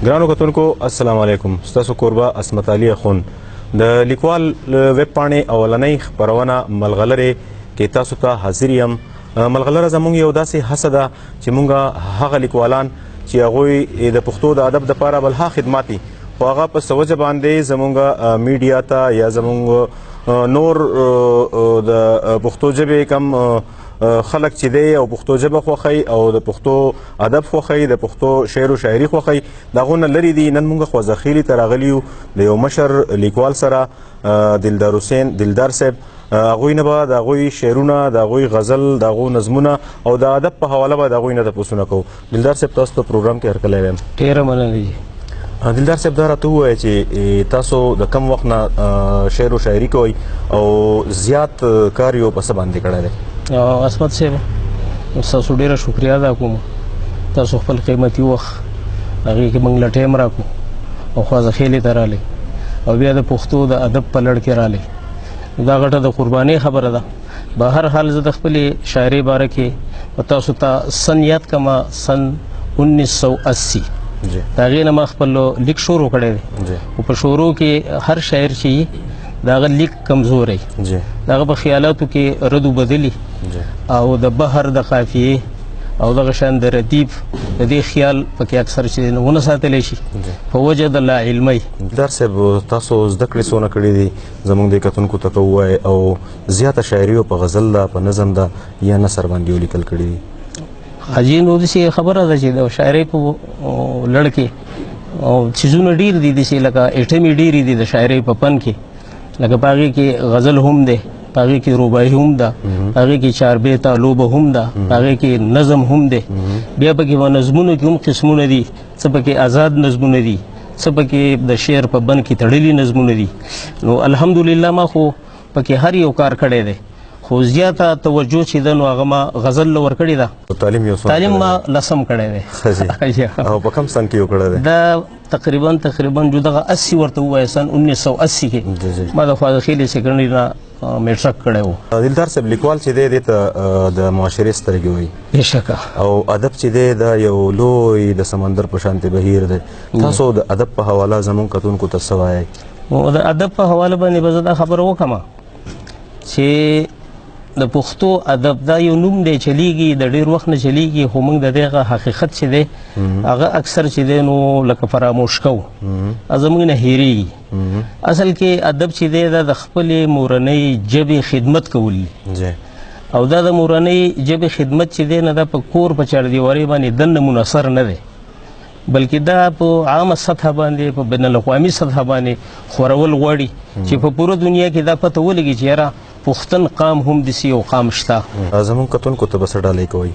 ګرانو کتونکو السلام علیکم. ستاسو کوربه عصمت علي اخون د لیکوال ویب پاڼې اولنۍ خپرونه ملغلرې کې تاسو ته حاضر یم. ملغلره زموږ یو داسې هڅه ده چې موږ هغه لیکوالان چې هغوی د پښتو د ادب دپاره بلها خدمات دي خو هغه په څه وجه باندې زموږ میډیا ته یا زموږ نور د پښتو ژبې کم خلک چې دی او پښتو ژبه خوښوي او د پښتو ادب خوښوي د پښتو شعر و شاعري خوښوي د هغو نه لرې دي. نن موږ خوځخیلي ته راغلي یو د یو مشر لیکوال سره دلدار حسین دلدار صاحب. هغوی نه به د هغوی شعرونه د هغوی غزل د هغو نظمونه او د ادب په حواله به د هغوی نه تپوسونه کوو. دلدار صاحب تاسو ته پروګرام کې هرکلی وایم. ډېره مننه دي. دلدار صاحب دا راته ووایه چې تاسو د کم وخت نه شعر و شاعري کوئ او زیات کار یو په څه باندې کړی دی؟ عصمت صاحب ستاسو ډېره شکریا ادا کوم. تاسو خپل قیمتي وخت هغې کې موږ له ټایم راکړو او خوځخیلې ته رالی او بیا د پښتو د ادب په لړ کې رالی. دا غټه د قربانۍ خبره ده. به هر حال زه د خپلې شاعرۍ باره کې تاسو ته سن یاد کړم، سن 1980 د هغې نه ما خپل لیک شروع کړی دی او په شروع کې هر شاعر چې د هغه لیک کمزوری د هغه په خیالاتو کې رد و بدلي او د بحر د قافیې او دغه شان د ردیف د دې خیال پکې اکثر چې ونه ساتلی شي په وجه د لا علمۍ. دلدار صاحب تاسو زده کړې څونه کړي دي زموږ د کتونکو ته که ووایئ او زیاته شاعري په غزل ده په نظم ده یا نثر باندې ولیکل کړي دي؟ حاجي نو داسې خبره ده چې د شاعرۍ په لړ کې څیزونه ډېر دي داسې لکه ایټمې ډېرې دي د شاعرۍ په فن کې، لکه په هغې کې غزل هم دی، په هغې کې رباعي هم ده، په هغې کې چاربیته لوبه هم ده، په هغې کې نظم هم دی. بیا پکې په نظمونو کې هم قسمونه دي، څه پکې آزاد نظمونه دي، څه پکې د شعر په بند کې تړلي نظمونه دي. نو الحمدلله ما خو پکې هر یو کار کړی دی خو زیاته توجه چې ده نو هغه ما غزل له ورکړې ده. تعلیم ما لسم کړی دی. او په کوم سن کې یې کړی دی؟ دا تقریبا جو دغه 80 ورته ووایه سن 1980 کې ما د خوځخیلې سیکنډري نه میټرک کړی و. دلدار صاحب لیکوال چې دی دې ته د معاشرې سترګې وایي بېشکه او ادب چې دی دا یو لوی د سمندر په شانتې بهیر دی. تاسو د ادب په حواله زموږ کتونکو ته څه وایئ؟ د ادب په حواله باندې به زه دا خبره وکړم چې د پښتو ادب دا یو نوم دی چلیږي، د ډېر وخت نه چلیږي خو موږ د دغه حقیقت چې دی هغه اکثر چې دی نو لکه فراموش کوو، زموږ نه هېرېږي. اصل کې ادب چې دی دا د خپلې مورنۍ ژبې خدمت کول دي او دا د مورنۍ ژبې خدمت چې دی نه دا په کور په چاردیوارۍ باندې دننه منحصر نه دی بلکې دا په عامه سطحه باندې په بین الاقوامي سطحه باندې خورول غواړي چې په پوره دنیا کې دا پته ولګي چې یاره پښتون قام هم داسې یو قام شته. زموږ کتونکو ته به څه ډالۍ کوئ؟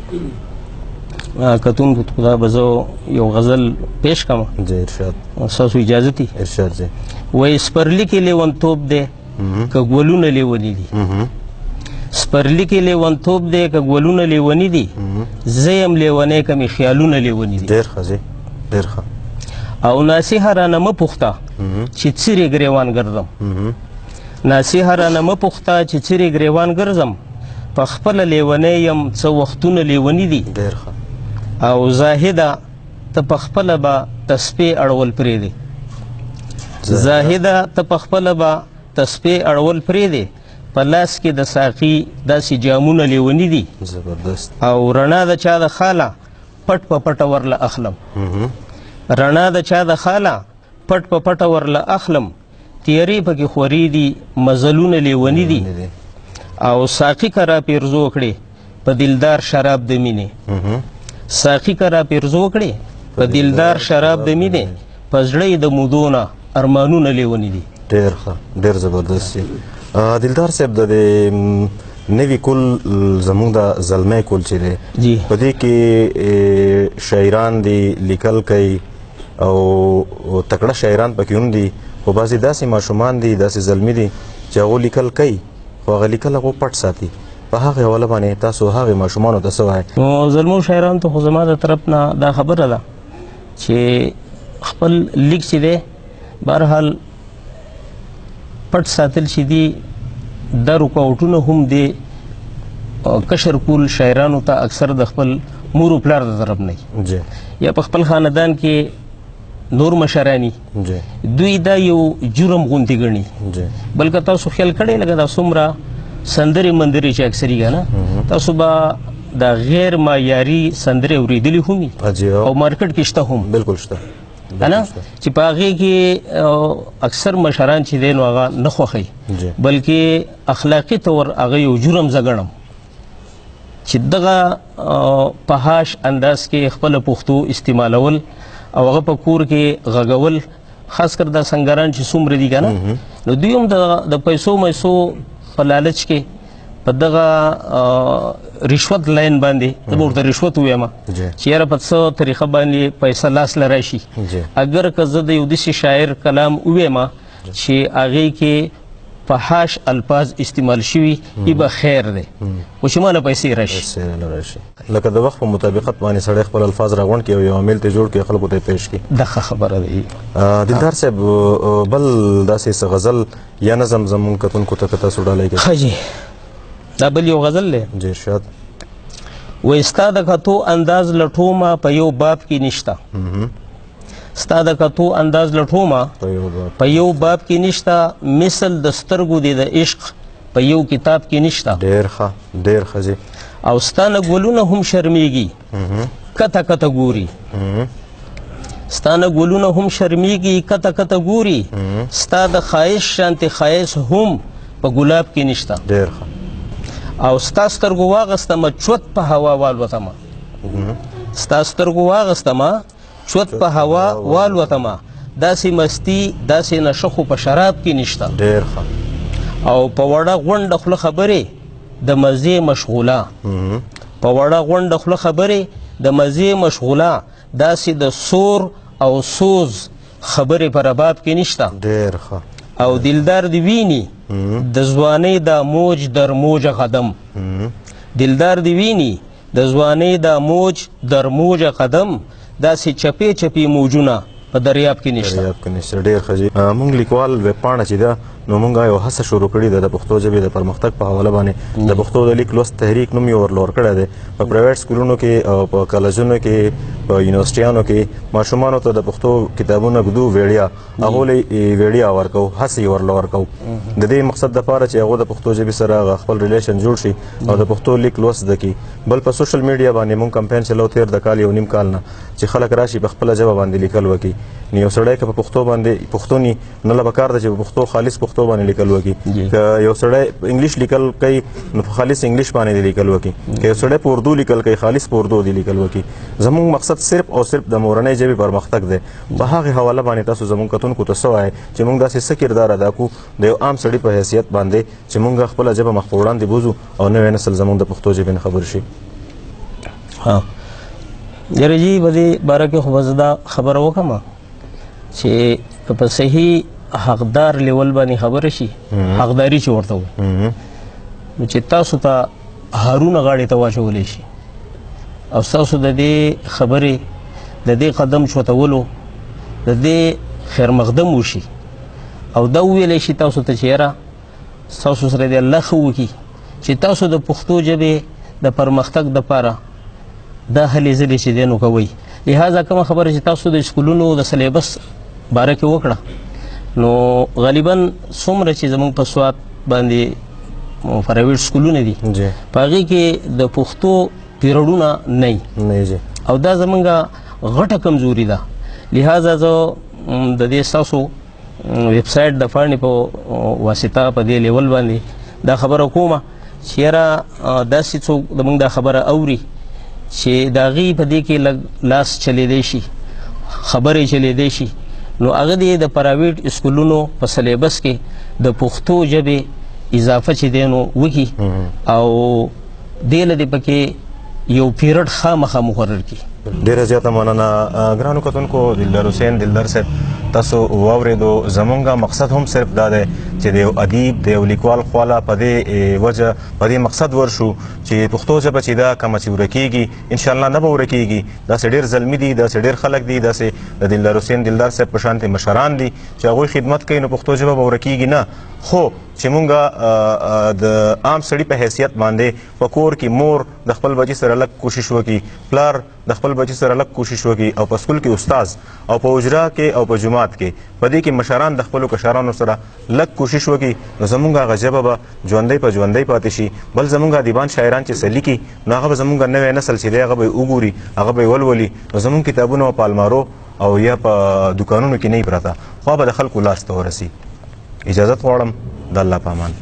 کتونکو ته به زه یو غزل پیش کړم. ارشاد. ستاسو اجازه دي؟ ارشاد دی. وایي سپرلي کې لیونتوب دی که ګلونه لیوني دي، سپرلي کې لیونتوب دی که ګلونه لیوني دي، زه یم لیونی که مې خیالونه لیوني دي. ډېر ښه دی، ډېر ښه. او ناصحه رانه مه پوښته چې څیرې ګریوان ګرځم، ناصحه رانه مه پوښته چې څیرې ګریوان ګرځم، په خپله لیونی یم څه وختونه لیوني دي. ډېر ښه. او زاهده ته په خپله به تسپې اړول پرېږدې، زاهده ته په خپله به تسپې اړول پرېږدې، په لاس کې د ساقي داسې جامونه لیوني دي. زبردست. او رڼا د چا د خاله پټ په پټه ورله اخلم، رڼا د چا د خاله پټ په پټه ورله اخلم، تیارې پکې خورې دي مزلونه لیوني دي. او ساقي که را پیرزو کړې په دلدار شراب د مینې، ساقي که را پیرزو کړې په دلدار شراب د مینې، په زړه د مودو نه ارمانونه لیوني دي. ډېر ښه، ډېر زبردست دی. دلدار صاحب د نوي کل زموږ د زلمی کل چې دی په دې کې شاعران دي لیکل کوي او تکړه شاعران پکې هم دي خو بعضې داسې ماشومان دي داسې زلمي دي چې هغو لیکل کوي خو هغه لیکل هغو پټ ساتي. په هغې حواله باندې تاسو هغې ماشومانو ته څه وایئ؟ نو زلمو شاعرانو ته خو زما د طرف نه دا خبره ده چې خپل لیک چې دی بهرحال پټ ساتل چې دي دا رکاوټونه هم دی کشر کول شاعرانو ته اکثر د خپل مور و پلار د طرف نه یا په خپل خاندان کې نور مشرانی دوی دا یو جرم غونډې ګڼي بلکې تاسو خیال کړئ لکه دا څومره سندرې مندرې چې اکثري کنه تاسو به دا غیر معیاري سندرې اورېدلې هم او مارکیټ کې شته هم بالکل شته نه چې په هغې کې اکثر مشران چې دی نو هغه نه خوښوي بلکې اخلاقي طور هغه یو جرم زه ګڼم چې دغه په هاش انداز کې خپله پښتو استعمالول او هغه په کور کې غږول خاص کر دا سنګران چې څومره دي که نه نو دوی هم د پیسو میسو په لالچ کې په دغه رشوت لاین باندې زه به ورته رشوت ووایم چې یاره په څه طریقه باندې پیسه لاس له راشي اگر که زه د یو داسې شاعر کلام ووایم چې هغې کې فحاش الفاظ استعمال شوي ای به خیر دی خو چې ماله پیسې راشي لکه د وخت په مطابقت باندې سړی خپل الفاظ راغونډ کړي او یو عامل ته جوړ کړي خلکو ته یې پیش کړي دغه خبره دی دلدار صاحب بل داسې څه غزل یا نظم زمونږ کتونکو ته که تاسو ډالۍ کوئ ښه جي دا بل یو غزل دی جی ارشاد وایي ستا د کتو انداز لټومه په یو باب کې نشته ستا د کتو انداز لټومه په یو باب کې نشته مثل د سترګو دی د عشق په یو کتاب کې نشته ډېر ښه ډېر ښه جی او ستا نه ګلونه هم شرمیږي کته کته ګوري ستا نه ګلونه هم شرمیږي کته کته ګوري ستا د ښایست شانتې ښایست هم په ګلاب کې نشته ډېر ښه او ستا سترګو واغستمه چوت په هوا والوتمه ستا سترګو واغستمه چوت په هوا والوتمه داسې مستی داسې نشه خو په شراب کې نشته ډېر ښه او په وړه غونډه خوله خبرې د مزې مشغوله په وړه غونډه خوله خبرې د مزې مشغوله داسې د سور او سوز خبرې په رباب کې نشته ډېر ښه او دلدار دی ویني د ځوانۍ دا موج در موجه قدم دلدار دی ویني د ځوانۍ دا موج در موجه قدم داسې چپې چپې موجونه په دریاب کې نشته ډېر ښه جي موږ لیکوال ویبپاڼه چې ده نو موږ یو هڅه شروع کړې ده د پښتو ژبې د پرمختګ په حواله باندې د پښتو د لیک لوست تحریک نوم یې ورلور کړی دی په پرایویټ سکولونو کې او په کالجونو کې په یونیورسټیانو کې ماشومانو ته د پښتو کتابونه ږدو ویړیا هغو له ویړیا ورکو هڅې یې ورله ورکو د دې مقصد دپاره چې هغو د پښتو ژبې سره خپل ریلیشن جوړ شي او د پښتو لیک لوست زده کړي بل په سوشل میډیا باندې موږ کمپین چلو تېر د کال یو نیم کال نه چې خلک راشي په خپله ژبه باندې لیکل وکړي نو یو سړی که په پښتو باندې پښتو ني نه له پکار ده چې په پښتو خالص پښتو باندې لیکل وکړي که یو سړی انګلیش لیکل کوي نو په خالص انګلیش باندې دې لیکل وکړي که یو سړی په اردو لیکل کوي خالص په اردو دې لیکل وکړي زموږ مقصد صرف او صرف د مورنۍ ژبې پرمختګ دی په هغې حواله باندې تاسو زموږ کتونکو ته څه وایئ چې موږ داسې څه کردار ادا کړو د یو عام سړي په حیثیت باندې چې موږ خپله ژبه مخ په وړاندې بوځو او نوی نسل زموږ د پښتو ژبې نه خبر شي یاره جي په دې باره کې خو به زه دا خبره وکړم چې که په صحیح حقدار لیول باندې خبره شي حقداري چې ورته وایي نو چې تاسو ته هارونه غاړې ته واچولی شي او ستاسو د دې خبرې د دې قدم چوتولو د دې خیر مقدم وشي او دا وویلی شي تاسو ته چې یاره ستاسو سره دې الله ښه وکړي چې تاسو د پښتو ژبې د پرمختګ دپاره دا هلې ځلې چې دی نو کوئ لہذا کومه خبره چې تاسو د سکولونو د سلیبس باره کې وکړه نو غالبا څومره چې زموږ په سوات باندې پرایویټ سکولونه دي په هغې کې د پښتو پیریډونه نه او دا زموږ غټه کمزوري ده لہذا زه د دې ستاسو ویبسایټ د پاڼې په واسطه په دې لیول باندې دا خبره کومه چې یاره داسې څوک زموږ دا خبره اوري چې د هغې په دې کې لږ لاس چلیدی شي خبرې چلیدی شي نو هغه دې د پرایویټ اسکولونو په سلیبس کې د پښتو ژبې اضافه چې دی نو وکړي او دې له دې پکې یو پیریډ خامخا مقرر کړي ډیره زیاته مننه ګرانو کتونکو دلدار حسین دلدار صاحب تاسو واورېدو زمونږ مقصد هم صرف دا دی چې د یو ادیب د یو لیکوال خواله په دې وجه په دې مقصد ورشو چې پښتو ژبه چې دا کومه چې ورکېږي انشاءالله نه به ورکېږي داسې ډېر زلمي دي داسې ډېر خلک دي داسې د دلدار حسین دلدار صاحب په شانتې مشران دي چې هغوی خدمت کوي نو پښتو ژبه به ورکېږي نه خو چې مونږ د عام سړي په حیثیت باندې په کور کې مور د خپل بچي سره لږ کوشش وکړي، پلار د خپل بچي سره لږ کوشش وکړي، او په سکول کې استاز او په اجرا کې او په جماعت کې په دې کې مشران د خپلو کشرانو سره لږ کوشش وکړي، نو زمونږ هغه ژبه به ژوندی په ژوندی پاتې شي. بل زمونږ ادیبان شاعران چې څه لیکي نو هغه به زمونږ نوی نسل چې دی هغه به یې وګوري، هغه به یې ولولي، نو زمونږ کتابونه په المارو او یا په دوکانونو کې نه پرته، خوا به د خلکو لاس ته ورسي. اجازت غواړم، د الله په امان.